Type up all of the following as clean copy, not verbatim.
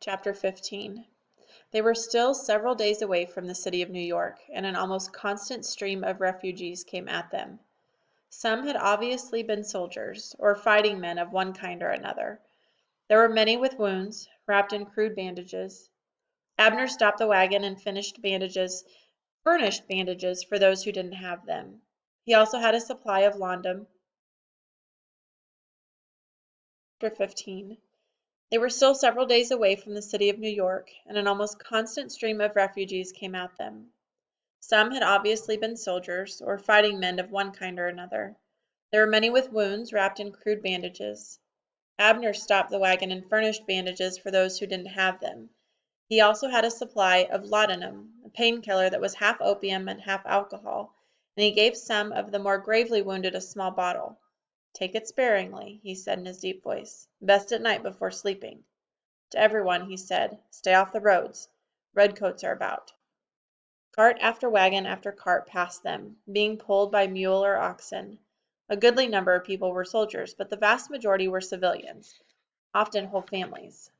Chapter 15. They were still several days away from the city of New York, and an almost constant stream of refugees came at them. Some had obviously been soldiers, or fighting men of one kind or another. There were many with wounds, wrapped in crude bandages. Abner stopped the wagon and furnished bandages for those who didn't have them. He also had a supply of laudanum. Chapter 15. They were still several days away from the city of New York, and an almost constant stream of refugees came at them. Some had obviously been soldiers, or fighting men of one kind or another. There were many with wounds wrapped in crude bandages. Abner stopped the wagon and furnished bandages for those who didn't have them. He also had a supply of laudanum, a painkiller that was half opium and half alcohol, and he gave some of the more gravely wounded a small bottle. "Take it sparingly," he said in his deep voice. "Best at night before sleeping." To everyone he said, "Stay off the roads. Redcoats are about." Cart after wagon after cart passed them, being pulled by mule or oxen. A goodly number of people were soldiers, but the vast majority were civilians, often whole families.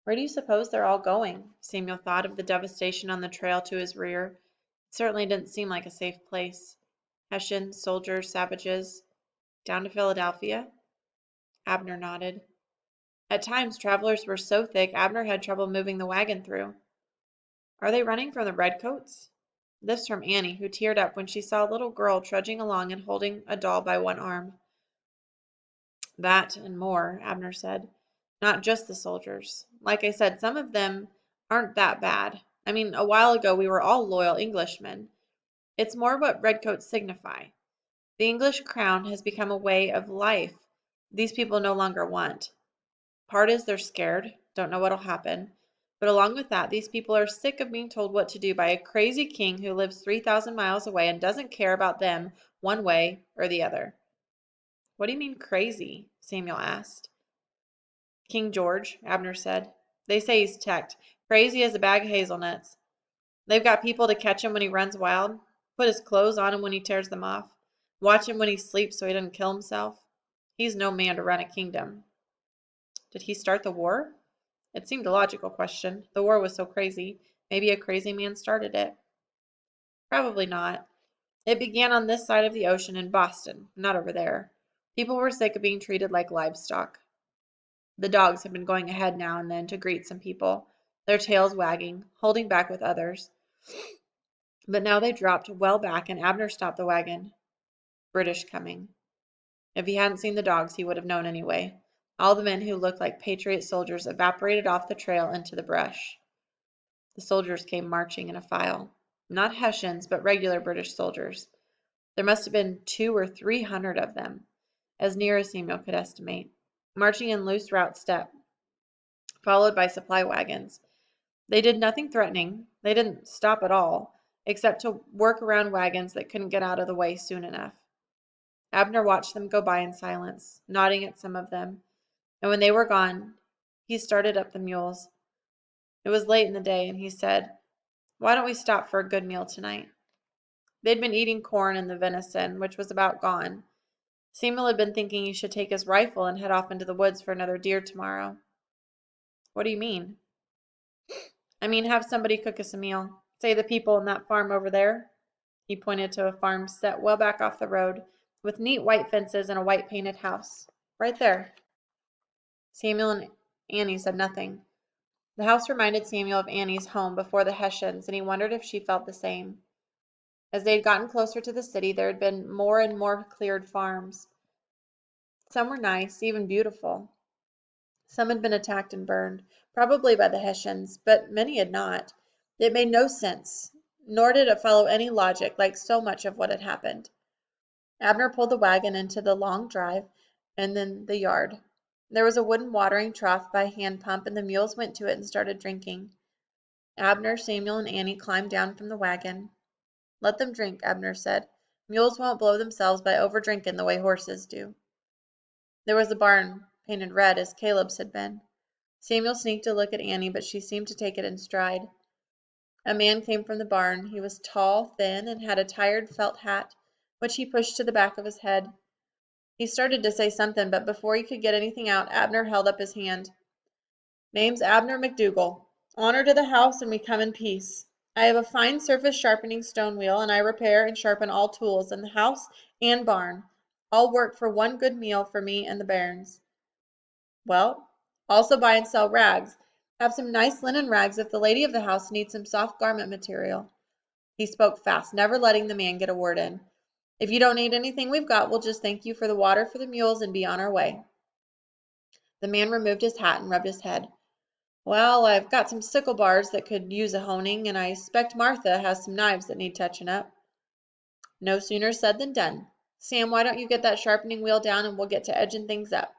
Where do you suppose they're all going? Samuel thought of the devastation on the trail to his rear. It certainly didn't seem like a safe place. Hessians, soldiers, savages. Down to Philadelphia? Abner nodded. At times travelers were so thick Abner had trouble moving the wagon through. "Are they running from the redcoats?" This from Annie, who teared up when she saw a little girl trudging along and holding a doll by one arm. "That and more," Abner said. "Not just the soldiers. Like I said, some of them aren't that bad. I mean, a while ago we were all loyal Englishmen. It's more what redcoats signify. The English crown has become a way of life these people no longer want. Part is they're scared, don't know what'll happen. But along with that, these people are sick of being told what to do by a crazy king who lives 3,000 miles away and doesn't care about them one way or the other." "What do you mean crazy?" Samuel asked. "King George," Abner said. "They say he's teched, crazy as a bag of hazelnuts. They've got people to catch him when he runs wild, put his clothes on him when he tears them off, watch him when he sleeps so he doesn't kill himself. He's no man to run a kingdom." "Did he start the war?" It seemed a logical question. The war was so crazy. Maybe a crazy man started it. "Probably not. It began on this side of the ocean in Boston, not over there. People were sick of being treated like livestock. The dogs had been going ahead now and then to greet some people, their tails wagging, holding back with others. But now they dropped well back and Abner stopped the wagon. British coming. If he hadn't seen the dogs, he would have known anyway. All the men who looked like patriot soldiers evaporated off the trail into the brush. The soldiers came marching in a file. Not Hessians, but regular British soldiers. There must have been 200 or 300 of them, as near as Samuel could estimate, marching in loose route step, followed by supply wagons. They did nothing threatening. They didn't stop at all, except to work around wagons that couldn't get out of the way soon enough. Abner watched them go by in silence, nodding at some of them, and when they were gone, he started up the mules. It was late in the day, and he said, "Why don't we stop for a good meal tonight?" They'd been eating corn and the venison, which was about gone. Samuel had been thinking he should take his rifle and head off into the woods for another deer tomorrow. "What do you mean?" "I mean have somebody cook us a meal. Say the people in that farm over there." He pointed to a farm set well back off the road, with neat white fences and a white painted house. "Right there." Samuel and Annie said nothing. The house reminded Samuel of Annie's home before the Hessians, and he wondered if she felt the same. As they had gotten closer to the city, there had been more and more cleared farms. Some were nice, even beautiful. Some had been attacked and burned, probably by the Hessians, but many had not. It made no sense, nor did it follow any logic like so much of what had happened. Abner pulled the wagon into the long drive and then the yard. There was a wooden watering trough by hand pump, and the mules went to it and started drinking. Abner, Samuel, and Annie climbed down from the wagon. "Let them drink," Abner said. "Mules won't blow themselves by over-drinking the way horses do." There was a barn painted red, as Caleb's had been. Samuel sneaked a look at Annie, but she seemed to take it in stride. A man came from the barn. He was tall, thin, and had a tired felt hat, which he pushed to the back of his head. He started to say something, but before he could get anything out, Abner held up his hand. Name's Abner McDougal. Honor to the house, and we come in peace. I have a fine surface sharpening stone wheel, and I repair and sharpen all tools in the house and barn. All work for one good meal for me and the bairns. Well, also buy and sell rags. Have some nice linen rags if the lady of the house needs some soft garment material. He spoke fast, never letting the man get a word in. If you don't need anything we've got, we'll just thank you for the water for the mules and be on our way. The man removed his hat and rubbed his head. Well, I've got some sickle bars that could use a honing, and I expect Martha has some knives that need touching up. No sooner said than done. Sam, why don't you get that sharpening wheel down and we'll get to edging things up.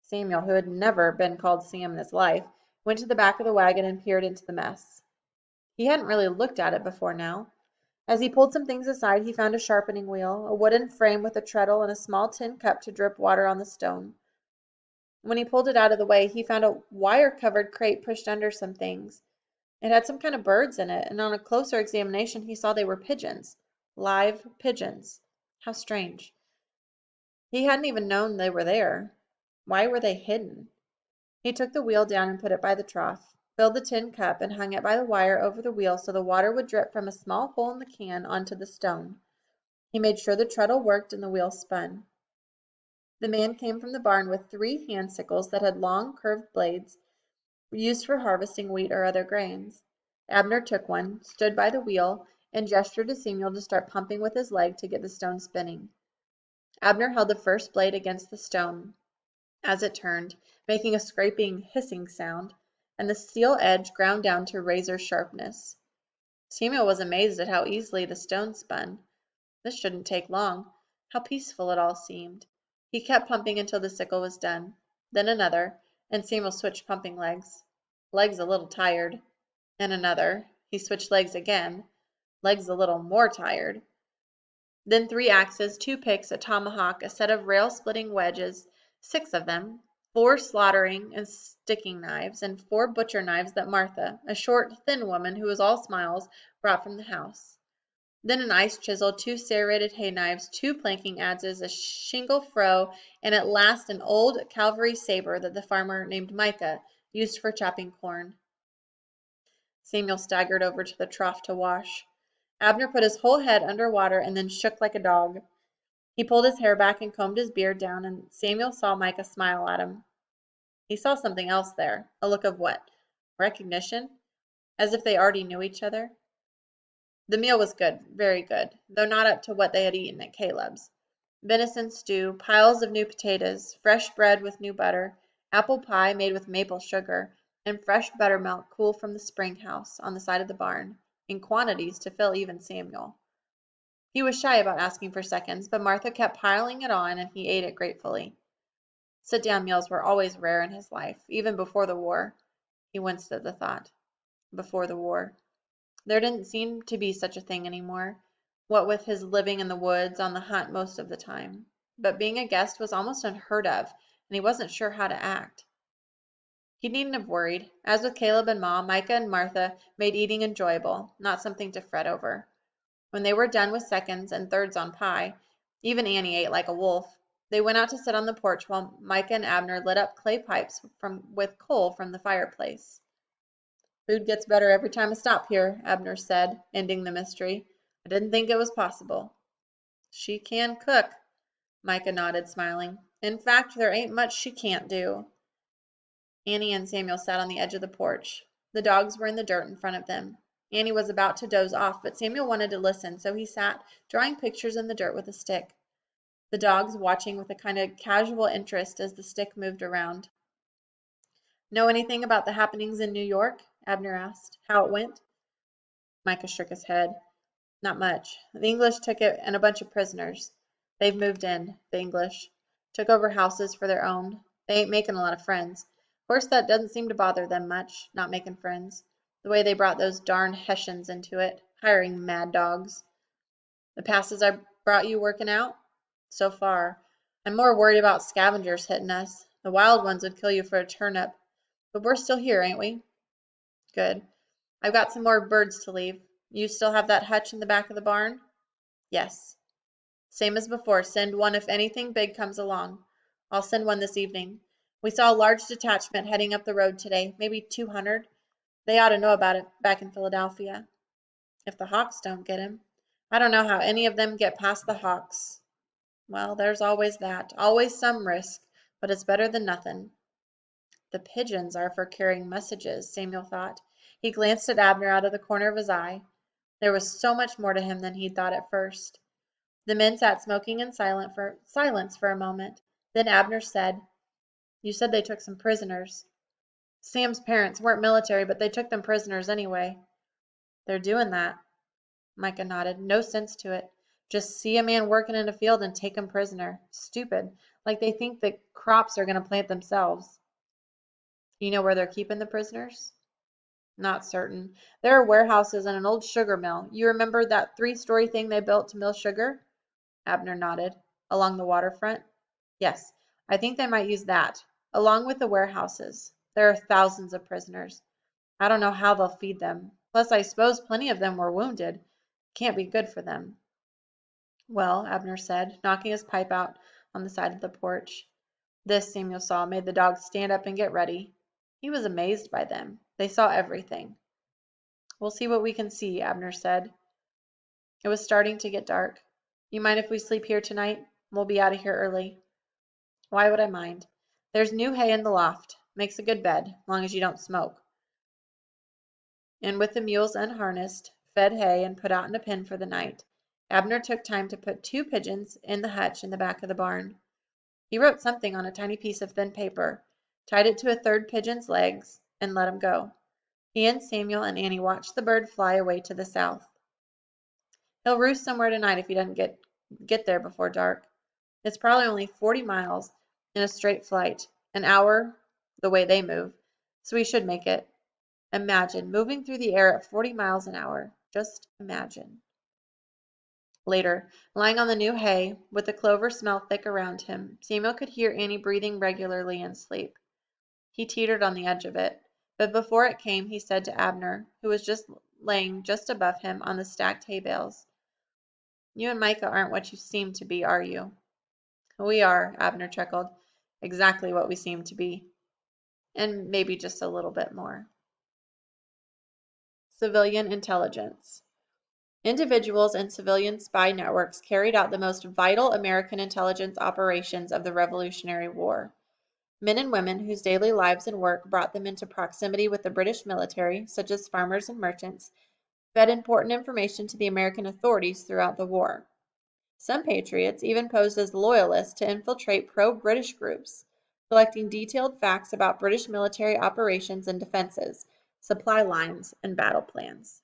Samuel, who had never been called Sam in his life, went to the back of the wagon and peered into the mess. He hadn't really looked at it before now. As he pulled some things aside, he found a sharpening wheel, a wooden frame with a treadle, and a small tin cup to drip water on the stone. When he pulled it out of the way, he found a wire-covered crate pushed under some things. It had some kind of birds in it, and on a closer examination he saw they were pigeons. Live pigeons. How strange. He hadn't even known they were there. Why were they hidden? He took the wheel down and put it by the trough, filled the tin cup, and hung it by the wire over the wheel so the water would drip from a small hole in the can onto the stone. He made sure the treadle worked and the wheel spun. The man came from the barn with 3 hand sickles that had long, curved blades, used for harvesting wheat or other grains. Abner took one, stood by the wheel, and gestured to Samuel to start pumping with his leg to get the stone spinning. Abner held the first blade against the stone as it turned, making a scraping, hissing sound, and the steel edge ground down to razor sharpness. Samuel was amazed at how easily the stone spun. This shouldn't take long. How peaceful it all seemed. He kept pumping until the sickle was done. Then another, and Samuel switched pumping legs. Legs a little tired. And another. He switched legs again. Legs a little more tired. Then 3 axes, 2 picks, a tomahawk, a set of rail-splitting wedges, 6 of them, 4 slaughtering and sticking knives, and 4 butcher knives that Martha, a short, thin woman who was all smiles, brought from the house. Then an ice chisel, 2 serrated hay knives, 2 planking adzes, a shingle froe, and at last an old cavalry saber that the farmer named Micah used for chopping corn. Samuel staggered over to the trough to wash. Abner put his whole head under water and then shook like a dog. He pulled his hair back and combed his beard down, and Samuel saw Micah smile at him. He saw something else there. A look of what? Recognition? As if they already knew each other? The meal was good, very good, though not up to what they had eaten at Caleb's. Venison stew, piles of new potatoes, fresh bread with new butter, apple pie made with maple sugar, and fresh buttermilk cool from the spring house on the side of the barn, in quantities to fill even Samuel. He was shy about asking for seconds, but Martha kept piling it on, and he ate it gratefully. Sit-down meals were always rare in his life, even before the war. He winced at the thought. Before the war. There didn't seem to be such a thing anymore, what with his living in the woods on the hunt most of the time. But being a guest was almost unheard of, and he wasn't sure how to act. He needn't have worried. As with Caleb and Ma, Micah and Martha made eating enjoyable, not something to fret over. When they were done with seconds and thirds on pie, even Annie ate like a wolf. They went out to sit on the porch while Micah and Abner lit up clay pipes with coal from the fireplace. Food gets better every time I stop here, Abner said, ending the mystery. I didn't think it was possible. She can cook, Micah nodded, smiling. In fact, there ain't much she can't do. Annie and Samuel sat on the edge of the porch. The dogs were in the dirt in front of them. Annie was about to doze off, but Samuel wanted to listen, so he sat, drawing pictures in the dirt with a stick. The dogs watching with a kind of casual interest as the stick moved around. Know anything about the happenings in New York? Abner asked. How it went? Micah shook his head. Not much. The English took it and a bunch of prisoners. They've moved in, the English. Took over houses for their own. They ain't making a lot of friends. Of course, that doesn't seem to bother them much, not making friends. The way they brought those darn Hessians into it, hiring mad dogs. The passes I brought you working out? So far. I'm more worried about scavengers hitting us. The wild ones would kill you for a turnip. But we're still here, ain't we? Good. I've got some more birds to leave. You still have that hutch in the back of the barn? Yes. Same as before. Send one if anything big comes along. I'll send one this evening. We saw a large detachment heading up the road today, maybe 200. They ought to know about it back in Philadelphia. If the Hawks don't get him. I don't know how any of them get past the Hawks. Well, there's always that. Always some risk, but it's better than nothing. The pigeons are for carrying messages, Samuel thought. He glanced at Abner out of the corner of his eye. There was so much more to him than he'd thought at first. The men sat smoking in silence for a moment. Then Abner said, "You said they took some prisoners." "Sam's parents weren't military, but they took them prisoners anyway." "They're doing that." Micah nodded. "No sense to it. Just see a man working in a field and take him prisoner. Stupid. Like they think the crops are going to plant themselves." "You know where they're keeping the prisoners?" "Not certain. There are warehouses and an old sugar mill. You remember that 3-story thing they built to mill sugar?" Abner nodded. "Along the waterfront?" "Yes. I think they might use that, along with the warehouses. There are thousands of prisoners. I don't know how they'll feed them. Plus, I suppose plenty of them were wounded. Can't be good for them." "Well," Abner said, knocking his pipe out on the side of the porch. This, Samuel saw, made the dogs stand up and get ready. He was amazed by them. They saw everything. "We'll see what we can see," Abner said. It was starting to get dark. "You mind if we sleep here tonight? We'll be out of here early." "Why would I mind? There's new hay in the loft. Makes a good bed, long as you don't smoke." And with the mules unharnessed, fed hay, and put out in a pen for the night, Abner took time to put 2 pigeons in the hutch in the back of the barn. He wrote something on a tiny piece of thin paper, tied it to a 3rd pigeon's legs, and let him go. He and Samuel and Annie watched the bird fly away to the south. "He'll roost somewhere tonight if he doesn't get there before dark. It's probably only 40 miles in a straight flight, an hour the way they move, so we should make it. Imagine moving through the air at 40 miles an hour. Just imagine." Later, lying on the new hay, with the clover smell thick around him, Samuel could hear Annie breathing regularly in sleep. He teetered on the edge of it, but before it came he said to Abner, who was laying just above him on the stacked hay bales, "You and Micah aren't what you seem to be, are you?" "We are," Abner chuckled. "Exactly what we seem to be. And maybe just a little bit more." Civilian intelligence. Individuals and civilian spy networks carried out the most vital American intelligence operations of the Revolutionary War. Men and women whose daily lives and work brought them into proximity with the British military, such as farmers and merchants, fed important information to the American authorities throughout the war. Some patriots even posed as loyalists to infiltrate pro-British groups, collecting detailed facts about British military operations and defenses, supply lines, and battle plans.